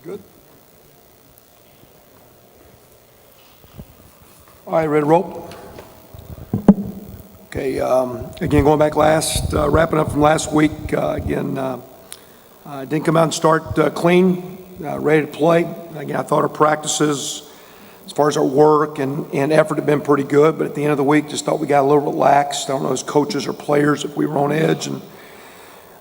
Good. All right, ready to roll? Okay, again, going back wrapping up from last week, didn't come out and start clean, ready to play. Again, I thought our practices, as far as our work and effort, had been pretty good, but at the end of the week, just thought we got a little relaxed. I don't know as coaches or players if we were on edge, and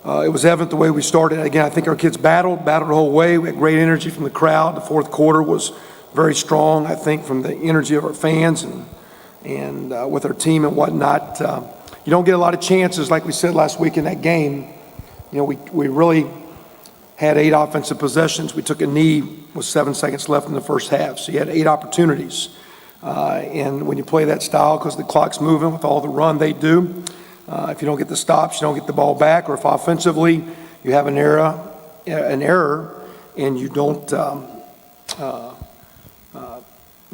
it was evident the way we started. Again, I think our kids battled the whole way. We had great energy from the crowd. The fourth quarter was very strong, I think, from the energy of our fans and with our team and whatnot. You don't get a lot of chances, like we said last week in that game. You know, we really had 8 offensive possessions. We took a knee with 7 seconds left in the first half. So you had 8 opportunities. And when you play that style, because the clock's moving with all the run they do, if you don't get the stops, you don't get the ball back, or if offensively you have an error and you don't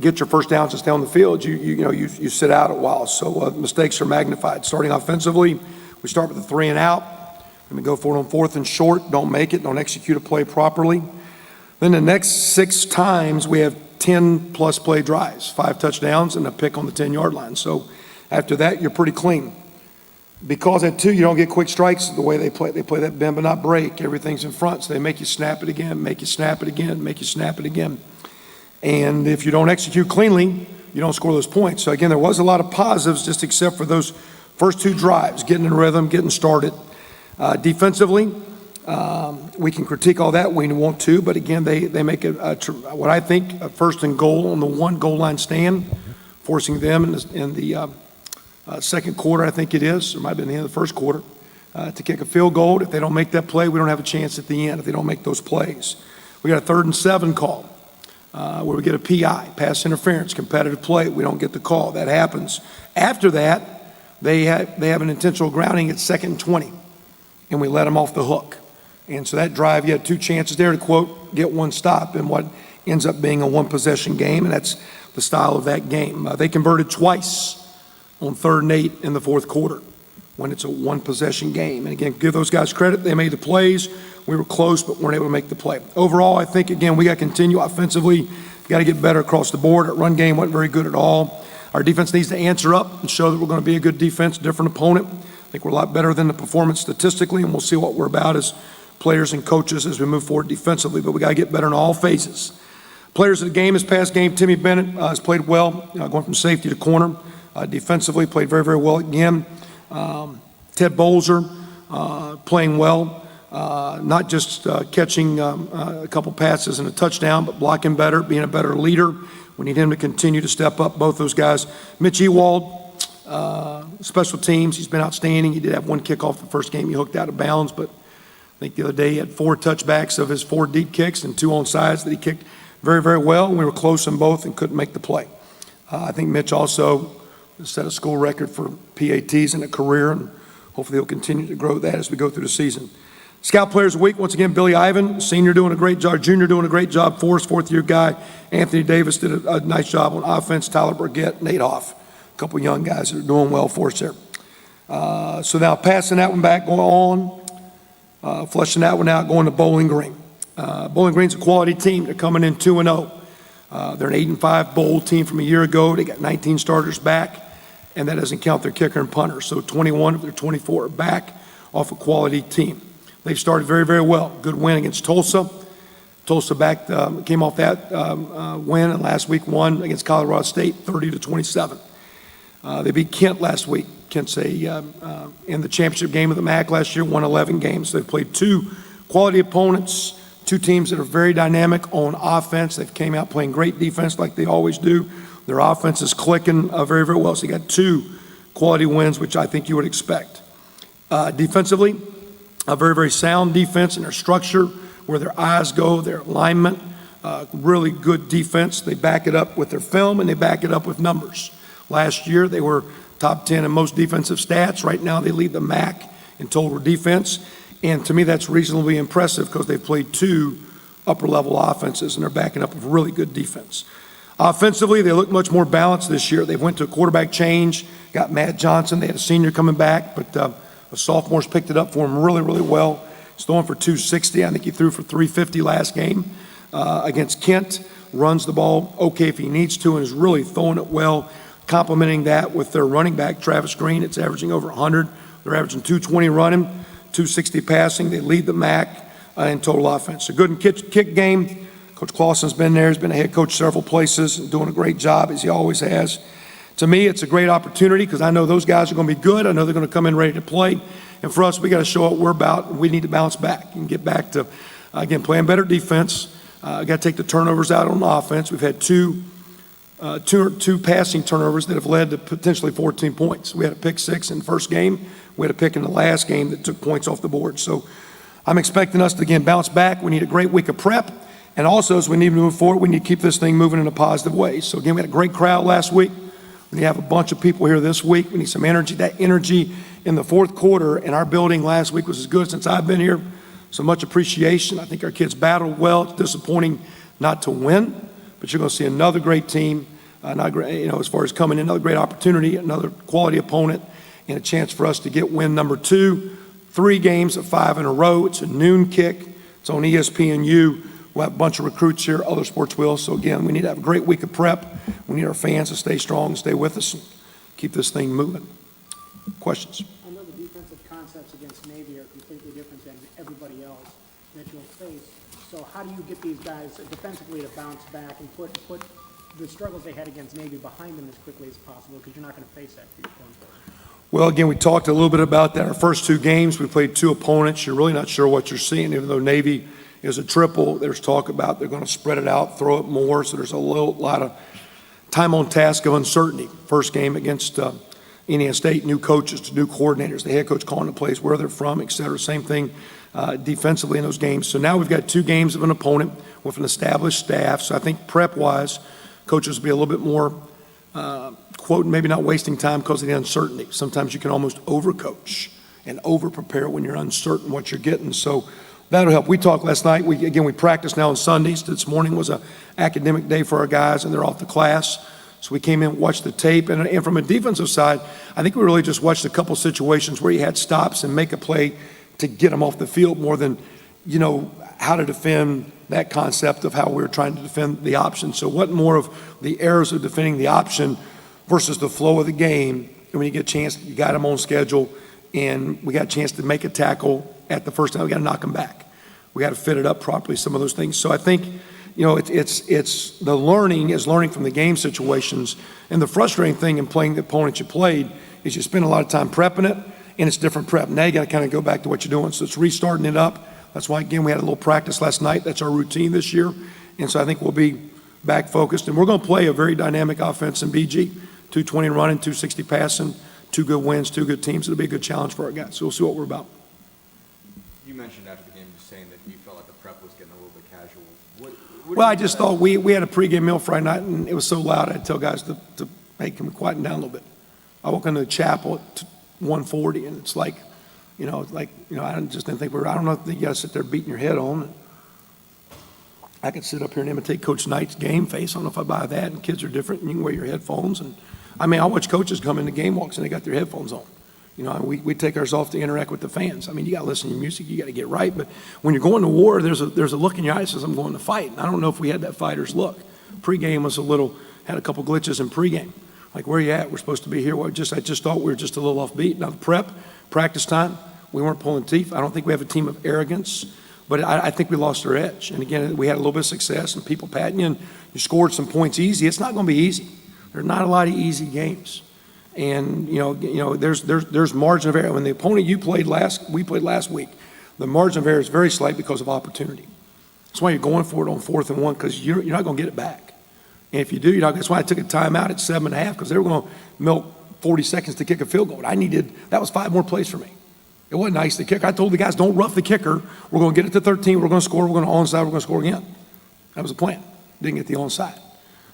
get your first downs and stay on the field, you sit out a while. So mistakes are magnified. Starting offensively, we start with a 3 and out. We're going to go for it on 4th and short. Don't make it. Don't execute a play properly. Then the next 6 times we have 10-plus play drives, 5 touchdowns and a pick on the 10-yard line. So after that, you're pretty clean. Because at 2, you don't get quick strikes the way they play. They play that bend but not break. Everything's in front, so they make you snap it again, make you snap it again, make you snap it again. And if you don't execute cleanly, you don't score those points. So again, there was a lot of positives just except for those first 2 drives, getting in rhythm, getting started. Defensively, we can critique all that when we want to, but again, they make what I think a 1st and goal on the 1 goal line stand, forcing them in the second quarter, I think it is, or it might have been the end of the first quarter, to kick a field goal. If they don't make that play, we don't have a chance at the end if they don't make those plays. We got a 3rd and 7 call where we get a PI, pass interference, competitive play. We don't get the call. That happens. After that, they have an intentional grounding at 2nd and 20, and we let them off the hook. And so that drive, you had 2 chances there to, quote, get 1 stop in what ends up being a 1-possession game, and that's the style of that game. They converted twice on 3rd and 8 in the 4th quarter when it's a 1-possession game. And again, give those guys credit. They made the plays. We were close, but weren't able to make the play. Overall, I think, again, we got to continue offensively. Got to get better across the board. Our run game wasn't very good at all. Our defense needs to answer up and show that we're going to be a good defense, different opponent. I think we're a lot better than the performance statistically, and we'll see what we're about as players and coaches as we move forward defensively. But we got to get better in all phases. Players of the game this past game, Timmy Bennett has played well, going from safety to corner. Defensively, played very, very well again. Ted Bolzer playing well, not just catching a couple passes and a touchdown, but blocking better, being a better leader. We need him to continue to step up, both those guys. Mitch Ewald, special teams, he's been outstanding. He did have 1 kickoff the first game. He hooked out of bounds, but I think the other day he had 4 touchbacks of his 4 deep kicks and 2 onside that he kicked very, very well. We were close in both and couldn't make the play. I think Mitch also set a school record for PATs in a career, and hopefully he'll continue to grow that as we go through the season. Scout Players of the Week, once again, Billy Ivan, senior doing a great job, junior doing a great job for us, 4th-year guy. Anthony Davis did a nice job on offense, Tyler Burgett, Nate Hoff, a couple young guys that are doing well for us there. So now passing that one back, going on, flushing that one out, going to Bowling Green. Bowling Green's a quality team. They're coming in 2-0. They're an 8-5 bowl team from a year ago. They got 19 starters back, and that doesn't count their kicker and punter. So 21 of their 24 are back off a quality team. They've started very, very well. Good win against Tulsa. Tulsa came off that win, and last week won against Colorado State 30-27. They beat Kent last week. Kent's in the championship game of the MAC last year, won 11 games. They've played 2 quality opponents, 2 teams that are very dynamic on offense. They've came out playing great defense like they always do. Their offense is clicking very, very well. So you got 2 quality wins, which I think you would expect. Defensively, a very, very sound defense in their structure, where their eyes go, their alignment, really good defense. They back it up with their film, and they back it up with numbers. Last year, they were top 10 in most defensive stats. Right now, they lead the MAC in total defense. And to me, that's reasonably impressive because they've played 2 upper-level offenses, and they're backing up with really good defense. Offensively, they look much more balanced this year. They went to a quarterback change, got Matt Johnson. They had a senior coming back, but the sophomores picked it up for him really, really well. He's throwing for 260. I think he threw for 350 last game. against Kent, runs the ball okay if he needs to, and is really throwing it well, complementing that with their running back, Travis Green. It's averaging over 100. They're averaging 220 running, 260 passing. They lead the MAC in total offense. A good kick game. Coach Clausen's been there. He's been a head coach several places and doing a great job, as he always has. To me, it's a great opportunity because I know those guys are going to be good. I know they're going to come in ready to play. And for us, we got to show what we're about, and we need to bounce back and get back to, again, playing better defense. Got to take the turnovers out on offense. We've had two passing turnovers that have led to potentially 14 points. We had a pick 6 in the first game. We had a pick in the last game that took points off the board. So I'm expecting us to, again, bounce back. We need a great week of prep. And also, as we need to move forward, we need to keep this thing moving in a positive way. So, again, we had a great crowd last week. We have a bunch of people here this week. We need some energy. That energy in the fourth quarter in our building last week was as good since I've been here. So much appreciation. I think our kids battled well. It's disappointing not to win, but you're going to see another great team, as far as coming in, another great opportunity, another quality opponent, and a chance for us to get win number 2. 3 games of 5 in a row. It's a noon kick. It's on ESPNU. We'll have a bunch of recruits here, other sports will. So, again, we need to have a great week of prep. We need our fans to stay strong, stay with us, and keep this thing moving. Questions? I know the defensive concepts against Navy are completely different than everybody else that you'll face. So how do you get these guys defensively to bounce back and put the struggles they had against Navy behind them as quickly as possible, because you're not going to face that going forward? Well, again, we talked a little bit about that. Our first 2 games, we played 2 opponents. You're really not sure what you're seeing, even though Navy is a triple. There's talk about they're going to spread it out, throw it more. So there's a lot of time on task of uncertainty. First game against Indiana State, new coaches, new coordinators, the head coach calling the plays, where they're from, et cetera. Same thing defensively in those games. So now we've got 2 games of an opponent with an established staff. So I think prep-wise, coaches will be a little bit more, maybe not wasting time because of the uncertainty. Sometimes you can almost overcoach and over-prepare when you're uncertain what you're getting. So that'll help. We talked last night. We practice now on Sundays. This morning was an academic day for our guys, and they're off to class. So we came in, watched the tape. And from a defensive side, I think we really just watched a couple situations where you had stops and make a play to get them off the field more than, how to defend that concept of how we were trying to defend the option. So what more of the errors of defending the option versus the flow of the game. And when you get a chance, you got them on schedule, and we got a chance to make a tackle at the first time. We got to knock them back. We got to fit it up properly, some of those things. So I think, it's the learning is learning from the game situations. And the frustrating thing in playing the opponent you played is you spend a lot of time prepping it, and it's different prep. Now you got to kind of go back to what you're doing. So it's restarting it up. That's why, again, we had a little practice last night. That's our routine this year. And so I think we'll be back focused. And we're going to play a very dynamic offense in BG. 220 running, 260 passing, 2 good wins, 2 good teams. It'll be a good challenge for our guys. So we'll see what we're about. You mentioned after the game just saying that you felt like the prep was getting a little bit casual. Well, I just thought we had a pregame meal Friday night, and it was so loud I had to tell guys to make them quieten down a little bit. I walk into the chapel at 1:40, and it's like, I just didn't think I don't know if you got to sit there beating your head on. I could sit up here and imitate Coach Knight's game face. I don't know if I buy that, and kids are different, and you can wear your headphones. And I watch coaches come into game walks, and they got their headphones on. We take ours off to interact with the fans. You got to listen to your music. You got to get right. But when you're going to war, there's a look in your eyes that says, I'm going to fight. And I don't know if we had that fighter's look. Pregame was had a couple glitches in pregame. Like, where you at? We're supposed to be here. I just thought we were just a little off beat. Now, the practice time, we weren't pulling teeth. I don't think we have a team of arrogance, but I think we lost our edge. And again, we had a little bit of success and people patting you, and you scored some points easy. It's not going to be easy. There's not a lot of easy games. And, there's margin of error. When the opponent we played last week, the margin of error is very slight because of opportunity. That's why you're going for it on 4th and 1, because you're not going to get it back. And if you do, that's why I took a timeout at 7.5, because they were going to milk 40 seconds to kick a field goal. That was 5 more plays for me. It wasn't nice to kick. I told the guys, don't rough the kicker. We're going to get it to 13. We're going to score. We're going to onside. We're going to score again. That was the plan. Didn't get the onside.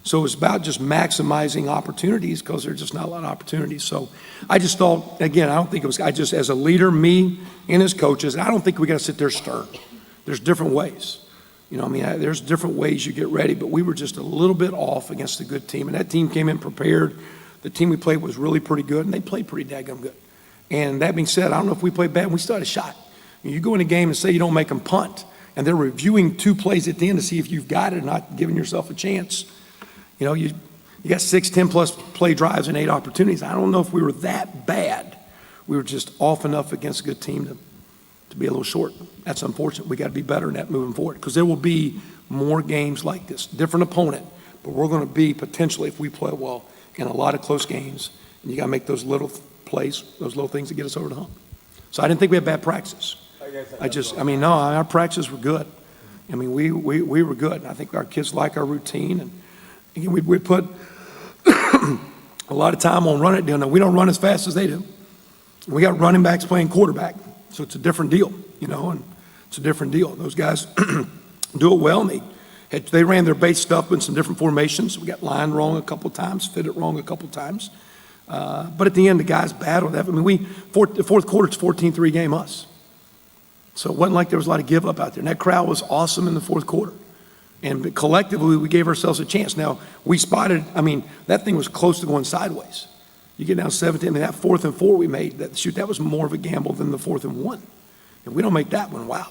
So it's about just maximizing opportunities, because there's just not a lot of opportunities. So I just thought, again, as a leader, me and as coaches, I don't think we got to sit there stern. There's different ways. There's different ways you get ready, but we were just a little bit off against a good team. And that team came in prepared. The team we played was really pretty good, and they played pretty daggum good. And that being said, I don't know if we played bad. We still had a shot. You go in a game and say you don't make them punt, and they're reviewing 2 plays at the end to see if you've got it or not, giving yourself a chance. You know, you got 6, 10-plus play drives and 8 opportunities. I don't know if we were that bad. We were just off enough against a good team to be a little short. That's unfortunate. We got to be better in that moving forward, because there will be more games like this, different opponent, but we're going to be potentially, if we play well, in a lot of close games, and you got to make those little plays, those little things that get us over the hump. So I didn't think we had bad practices. No, our practices were good. I mean, we were good. I think our kids like our routine, and again, we put a lot of time on running it down there. We don't run as fast as they do. We got running backs playing quarterback, so it's a different deal, you know, and it's a different deal. Those guys do it well, and they ran their base stuff in some different formations. We got line wrong a couple times, fit it wrong a couple times. But at the end, the guys battled that. I mean, the fourth quarter, it's 14-3 game us. So it wasn't like there was a lot of give up out there. And that crowd was awesome in the fourth quarter. And collectively, we gave ourselves a chance. Now, we spotted, I mean, that thing was close to going sideways. You get down 17, I mean, that 4th and 4 we made, that was more of a gamble than the 4th and 1. If we don't make that one, wow.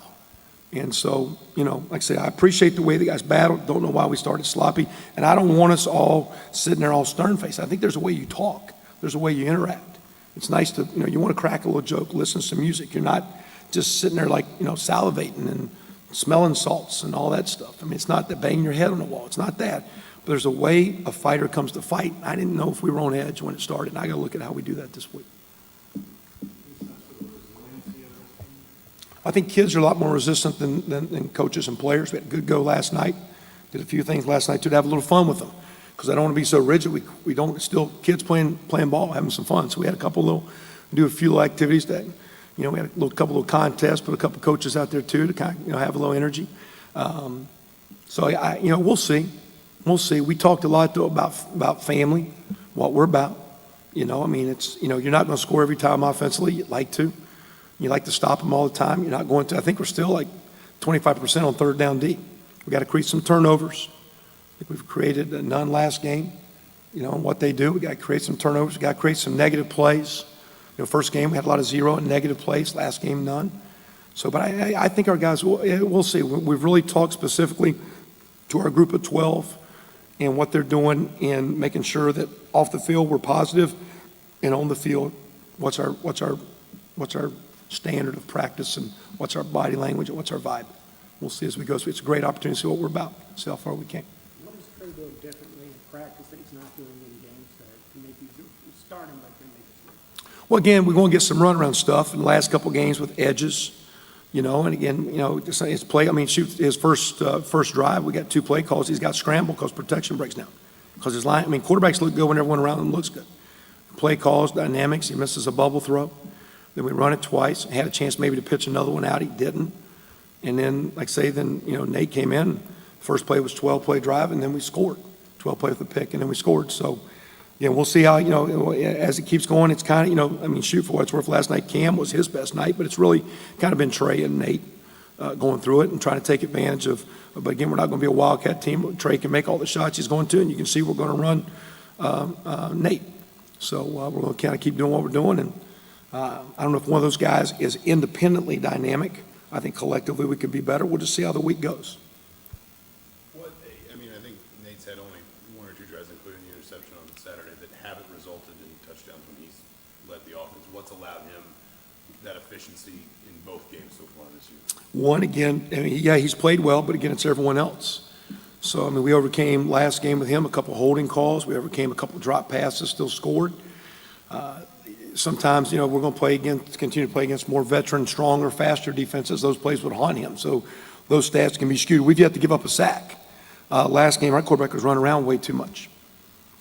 And so, you know, like I say, I appreciate the way the guys battled. Don't know why we started sloppy. And I don't want us all sitting there all stern-faced. I think there's a way you talk. There's a way you interact. It's nice to, you know, you want to crack a little joke, listen to some music. You're not just sitting there like, you know, salivating and smelling salts and all that stuff. I mean, it's not that banging your head on the wall. It's not that. But there's a way a fighter comes to fight. I didn't know if we were on edge when it started, and I got to look at how we do that this week. I think kids are a lot more resistant than coaches and players. We had a good go last night. Did a few things last night too to have a little fun with them, because I don't want to be so rigid. We don't, still kids playing ball, having some fun. So we had do a few little activities that, you know, we had a couple of contests, put a couple of coaches out there too to kind of, you know, have a little energy. So you know, we'll see. We'll see. We talked a lot though about family, what we're about. You know, I mean, it's, you know, you're not going to score every time offensively. You'd like to. You like to stop them all the time. You're not going to. I think we're still like 25% on 3rd down D. We got to create some turnovers. I think we've created none last game. You know, what they do, we got to create some turnovers. We got to create some negative plays. You know, first game we had a lot of 0 and negative plays. Last game, none. So, but I think our guys, we'll see. We've really talked specifically to our group of 12 and what they're doing in making sure that off the field we're positive, and on the field, what's our standard of practice, and what's our body language, and what's our vibe. We'll see as we go. So it's a great opportunity to see what we're about, see how far we can. What does Trey do differently in practice that he's not doing in games to make you start him like they make it? Well, again, we're going to get some runaround stuff in the last couple games with edges, you know, and again, you know, it's play. I mean, shoot, his first drive, we got 2 play calls. He's got scramble because protection breaks down. Because his line, I mean, quarterbacks look good when everyone around them looks good. Play calls, dynamics, he misses a bubble throw. Then we run it twice, had a chance maybe to pitch another one out, he didn't. And then, like I say, then, you know, Nate came in, first play was 12-play drive, and then we scored. 12 play with the pick, and then we scored. So, yeah, we'll see how, you know, as it keeps going, it's kind of, you know, I mean, shoot, for what it's worth, last night Cam was his best night, but it's really kind of been Trey and Nate going through it and trying to take advantage of, but again, we're not going to be a Wildcat team. Trey can make all the shots he's going to, and you can see we're going to run Nate. So we're going to kind of keep doing what we're doing, and I don't know if one of those guys is independently dynamic. I think collectively we could be better. We'll just see how the week goes. I mean, I think Nate's had only 1 or 2 drives, including the interception on Saturday, that haven't resulted in touchdowns when he's led the offense. What's allowed him that efficiency in both games so far this year? One, again, I mean, yeah, he's played well, but again, it's everyone else. So, I mean, we overcame last game with him a couple holding calls. We overcame a couple drop passes, still scored. Sometimes, you know, we're going to continue to play against more veteran, stronger, faster defenses. Those plays would haunt him. So those stats can be skewed. We've yet to give up a sack. Last game, our quarterback was running around way too much.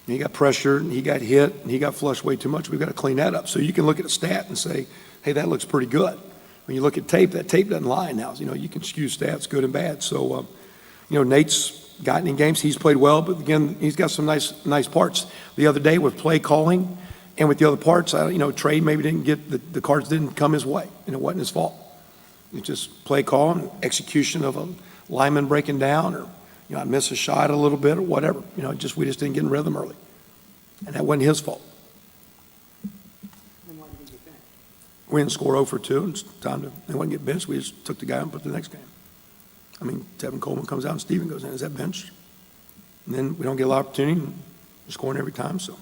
He got pressured, and he got hit, and he got flushed way too much. We've got to clean that up. So you can look at a stat and say, hey, that looks pretty good. When you look at tape, that tape doesn't lie now. You know, you can skew stats, good and bad. So, you know, Nate's gotten in games. He's played well, but again, he's got some nice parts. The other day with play calling, and with the other parts, you know, Trey maybe didn't get the cards didn't come his way, and it wasn't his fault. It's just play call and execution of a lineman breaking down, or, you know, I miss a shot a little bit or whatever. You know, we just didn't get in rhythm early, and that wasn't his fault. And why did he get benched? We didn't score 0 for 2, and it's time to. They wouldn't get benched. We just took the guy and put the next game. I mean, Tevin Coleman comes out and Steven goes in. Is that benched? And then we don't get a lot of opportunity, and we're scoring every time, so.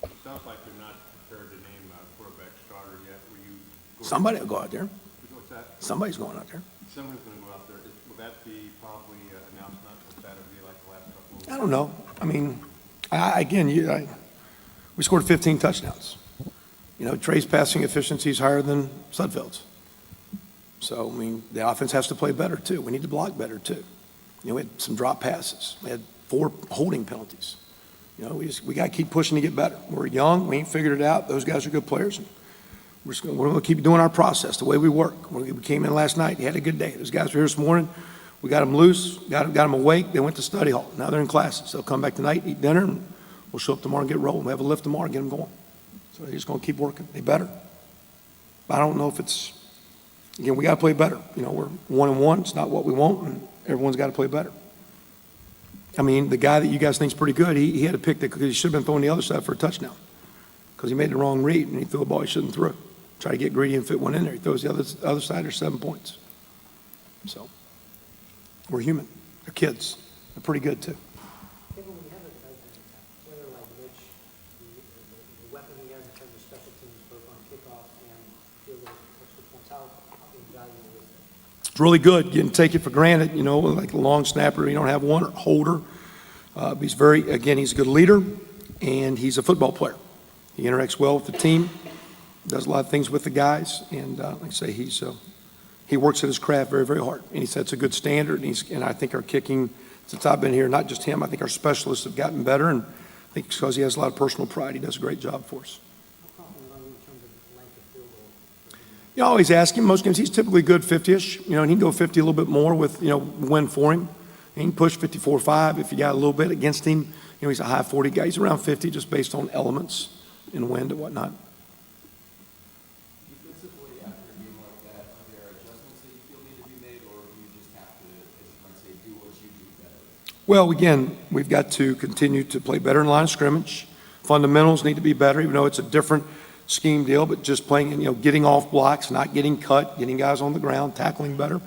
It sounds like they're not prepared to name a quarterback starter yet. Were you? Somebody will go out there. What's that? Somebody's going out there. Someone's gonna go out there. Will that be probably announced not till Saturday like the last couple of? I don't know. I mean, we scored 15 touchdowns. You know, Trey's passing efficiency is higher than Sudfeld's. So, I mean, the offense has to play better, too. We need to block better, too. You know, we had some drop passes. We had 4 holding penalties. You know, we got to keep pushing to get better. We're young. We ain't figured it out. Those guys are good players. And we're going to keep doing our process, the way we work. When we came in last night, he had a good day. Those guys were here this morning. We got them loose, got them awake. They went to study hall. Now they're in classes. They'll come back tonight, eat dinner, and we'll show up tomorrow and get rolling. We have a lift tomorrow and get them going. So they're just going to keep working. They better. But I don't know if it's, again, we got to play better. You know, we're 1-1. It's not what we want, and everyone's got to play better. I mean, the guy that you guys think's pretty good, he had a pick that he should have been throwing the other side for a touchdown because he made the wrong read and he threw a ball he shouldn't throw. Try to get greedy and fit one in there. He throws the other side, there's 7 points. So we're human. They're kids. They're pretty good too. When you have a player like Mitch, the weapon he has in terms of special teams, both on kickoff and field goal extra points, how invaluable is that? It's really good. You can take it for granted, you know, like a long snapper, you don't have one, or holder. He's he's a good leader, and he's a football player. He interacts well with the team, does a lot of things with the guys, and like I say, he works at his craft very, very hard, and he sets a good standard, and I think our kicking, since I've been here, not just him, I think our specialists have gotten better, and I think it's because he has a lot of personal pride. He does a great job for us. How confident are you in terms of length of field goal? You always ask him. Most games, he's typically good 50-ish, you know, and he can go 50 a little bit more with, you know, win for him. He can push 54-5 if you got a little bit against him. You know, he's a high 40 guy. He's around 50 just based on elements and wind and whatnot. Defensively, after a game like that, are there adjustments that you feel need to be made, or do you just have to, as you might say, do what you do better? Well, again, we've got to continue to play better in line of scrimmage. Fundamentals need to be better, even though it's a different scheme deal, but just playing, you know, getting off blocks, not getting cut, getting guys on the ground, tackling better.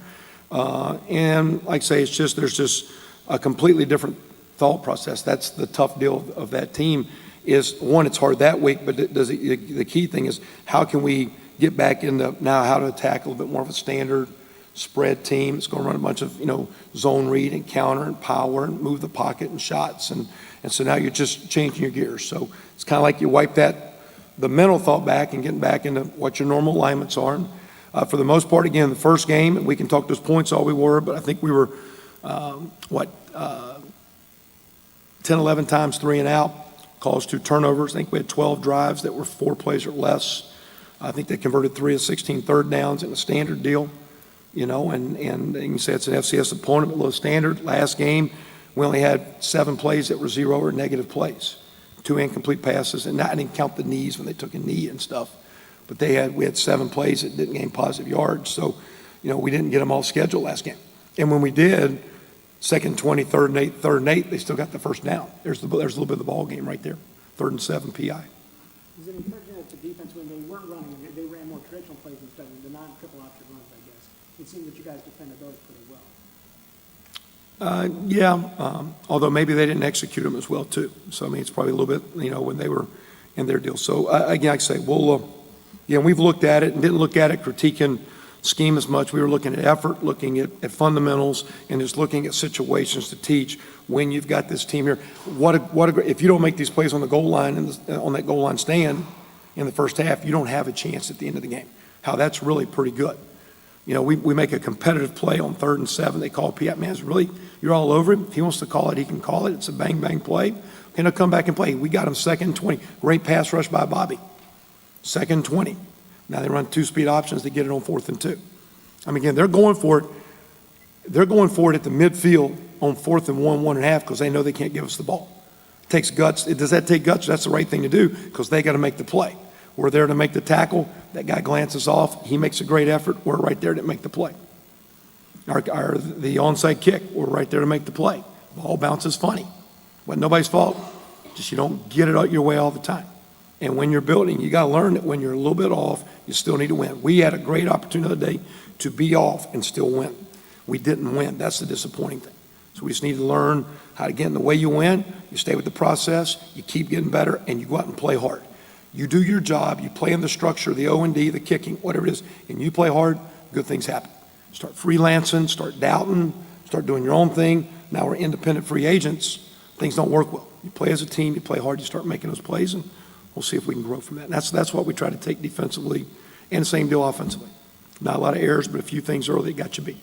And like I say, there's just a completely different thought process. That's the tough deal of that team is, one, it's hard that week, but the key thing is how can we get back into now how to attack a little bit more of a standard spread team. It's going to run a bunch of, you know, zone read and counter and power and move the pocket and shots. And so now you're just changing your gears. So it's kind of like you wipe the mental thought back and getting back into what your normal alignments are. And, for the most part, again, the first game, we can talk those points all we were, but I think we were, 10, 11 times 3 and out, caused 2 turnovers. I think we had 12 drives that were 4 plays or less. I think they converted 3 of 16 third downs in a standard deal, you know, and you can say it's an FCS opponent, but low standard. Last game, we only had 7 plays that were 0 or negative plays, 2 incomplete passes, and I didn't count the knees when they took a knee and stuff. But we had 7 plays that didn't gain positive yards. So, you know, we didn't get them all scheduled last game. And when we did, 2nd 20, 3rd and 8, 3rd and 8, they still got the first down. There's a little bit of the ball game right there. 3rd and 7 PI. Is it encouraging that the defense, when they weren't running, they ran more traditional plays instead of the non-triple option runs, I guess? It seemed that you guys defended those pretty well. Although maybe they didn't execute them as well, too. So, I mean, it's probably a little bit, you know, when they were in their deal. So, again, like I say, we've looked at it and didn't look at it critiquing scheme as much. We were looking at effort, looking at fundamentals, and just looking at situations to teach when you've got this team here. If you don't make these plays on the goal line and on that goal line stand in the first half, you don't have a chance at the end of the game. How that's really pretty good. You know, we make a competitive play on 3rd and 7. They call Piat. Man, it's really, you're all over him. If he wants to call it, he can call it. It's a bang, bang play. And he'll come back and play. We got him 2nd and 20. Great pass rush by Bobby. 2nd and 20. Now they run 2 speed options to get it on 4th and 2. I mean, again, they're going for it. They're going for it at the midfield on 4th and 1, 1.5 because they know they can't give us the ball. It takes guts. Does that take guts? That's the right thing to do because they got to make the play. We're there to make the tackle. That guy glances off. He makes a great effort. We're right there to make the play. The onside kick, we're right there to make the play. Ball bounces funny. But nobody's fault. Just you don't get it out your way all the time. And when you're building, you got to learn that when you're a little bit off, you still need to win. We had a great opportunity the other day to be off and still win. We didn't win. That's the disappointing thing. So we just need to learn how to get in the way you win. You stay with the process, you keep getting better, and you go out and play hard. You do your job, you play in the structure, the O&D, the kicking, whatever it is, and you play hard, good things happen. Start freelancing, start doubting, start doing your own thing. Now we're independent free agents. Things don't work well. You play as a team, you play hard, you start making those plays, and we'll see if we can grow from that. And that's what we try to take defensively, and the same deal offensively. Not a lot of errors, but a few things early that got you beat.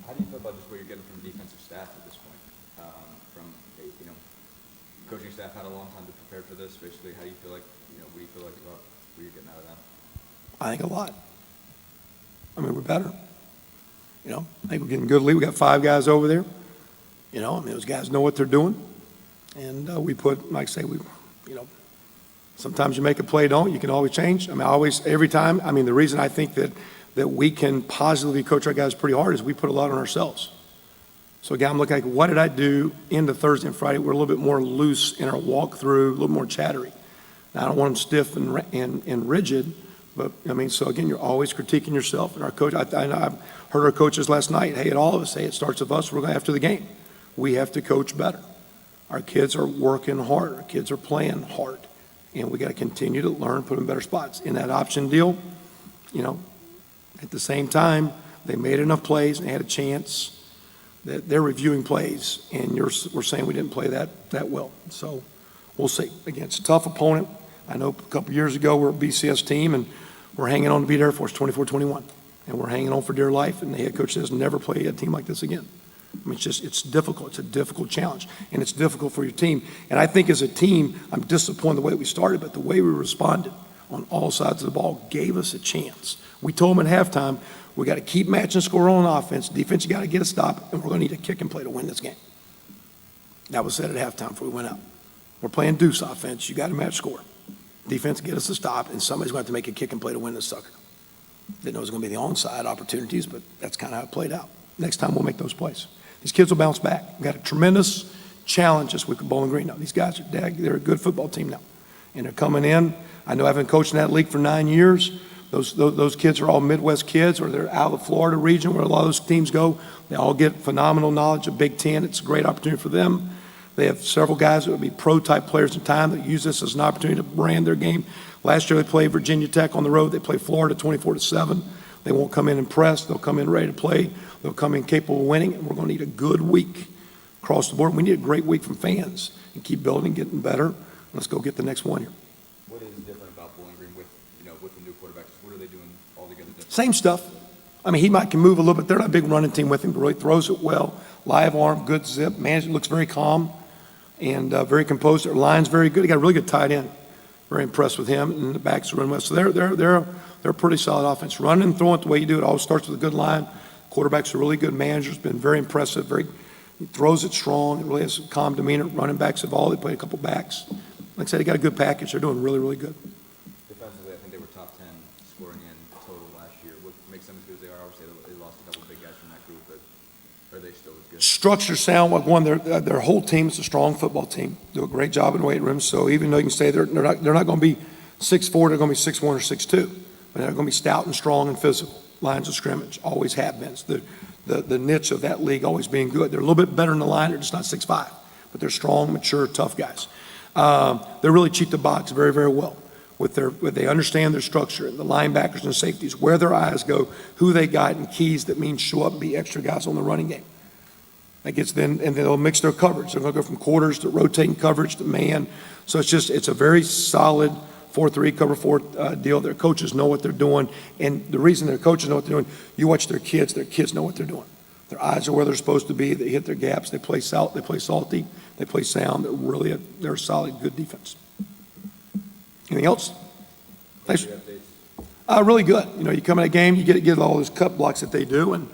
How do you feel about just what you're getting from the defensive staff at this point? Coaching staff had a long time to prepare for this. Basically, how do you feel like, what do you feel like about what you're getting out of them? I think a lot. I mean, we're better. I think we're getting good lead. We got 5 guys over there. Those guys know what they're doing. And we put, like I say, sometimes you make a play, don't you? Can always change. Every time. The reason I think that we can positively coach our guys pretty hard is we put a lot on ourselves. So again, I'm looking like, what did I do into Thursday and Friday? We're a little bit more loose in our walkthrough, a little more chattery. Now, I don't want them stiff and rigid, but so again, you're always critiquing yourself. And our coach, I've heard our coaches last night, hey, all of us say it starts with us. We're going after the game. We have to coach better. Our kids are working hard. Our kids are playing hard. And we got to continue to learn, put them in better spots. In that option deal, at the same time, they made enough plays and they had a chance that they're reviewing plays, and we're saying we didn't play that well. So we'll see. Again, it's a tough opponent. I know a couple years ago we're a BCS team, and we're hanging on to beat Air Force 24-21. And we're hanging on for dear life, and the head coach says never play a team like this again. It's difficult. It's a difficult challenge, and it's difficult for your team. And I think as a team, I'm disappointed the way we started, but the way we responded on all sides of the ball gave us a chance. We told them at halftime, we got to keep matching score on offense. Defense, you got to get a stop, and we're going to need a kick and play to win this game. That was said at halftime before we went out. We're playing deuce offense. You got to match score. Defense, get us a stop, and somebody's going to have to make a kick and play to win this sucker. Didn't know it was going to be the onside opportunities, but that's kind of how it played out. Next time we'll make those plays. These kids will bounce back. We've got a tremendous challenge this week with Bowling Green now. These guys they're a good football team now, and they're coming in. I know I've been coaching that league for 9 years. Those kids are all Midwest kids, or they're out of the Florida region where a lot of those teams go. They all get phenomenal knowledge of Big Ten. It's a great opportunity for them. They have several guys that would be pro-type players in time that use this as an opportunity to brand their game. Last year they played Virginia Tech on the road. They played Florida 24-7. They won't come in and press. They'll come in ready to play. They'll come in capable of winning, and we're going to need a good week across the board. We need a great week from fans and keep building, getting better. Let's go get the next one here. What is different about Bowling Green with the new quarterbacks? What are they doing altogether different? Same stuff. He can move a little bit. They're not a big running team with him, but really throws it well. Live arm, good zip. Management looks very calm and very composed. Their line's very good. He got a really good tight end. Very impressed with him, and the backs run well. So they're a pretty solid offense. Running and throwing it the way you do it always starts with a good line. Quarterback's a really good manager. Been very impressive. He throws it strong. It really has a calm demeanor. Running backs have all. They played a couple backs. Like I said, they got a good package. They're doing really, really good. Defensively, I think they were top 10 scoring in total last year. What makes them as good as they are? Obviously, they lost a couple big guys from that group, but are they still as good? Structure sound like one. Their whole team is a strong football team. Do a great job in weight rooms. So even though you can say they're not going to be 6'4", they're going to be 6'1" or 6'2", but they're going to be stout and strong and physical. Lines of scrimmage always have been. It's the niche of that league always being good. They're a little bit better in the line. They're just not 6'5", but they're strong, mature, tough guys. They really cheat the box very, very well. They understand their structure, the linebackers and safeties, where their eyes go, who they got, and keys that mean show up and be extra guys on the running game. That gets then, and they'll mix their coverage. They're going to go from quarters to rotating coverage to man. So it's a very solid 4-3, cover 4 deal. Their coaches know what they're doing. And the reason their coaches know what they're doing, you watch their kids know what they're doing. Their eyes are where they're supposed to be. They hit their gaps. They play salty. They play sound. They're a solid, good defense. Anything else? Thanks. Really good. You come in a game, you get all those cut blocks that they do, and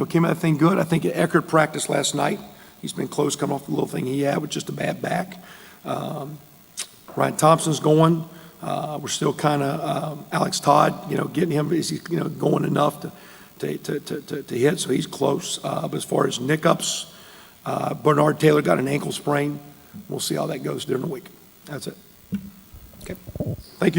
came out of the thing good. I think Eckert practiced last night. He's been close coming off the little thing he had with just a bad back. Ryan Thompson's going. We're still kind of Alex Todd, getting him. Is he going enough to hit? So he's close. But as far as nick-ups, Bernard Taylor got an ankle sprain. We'll see how that goes during the week. That's it. Thank you.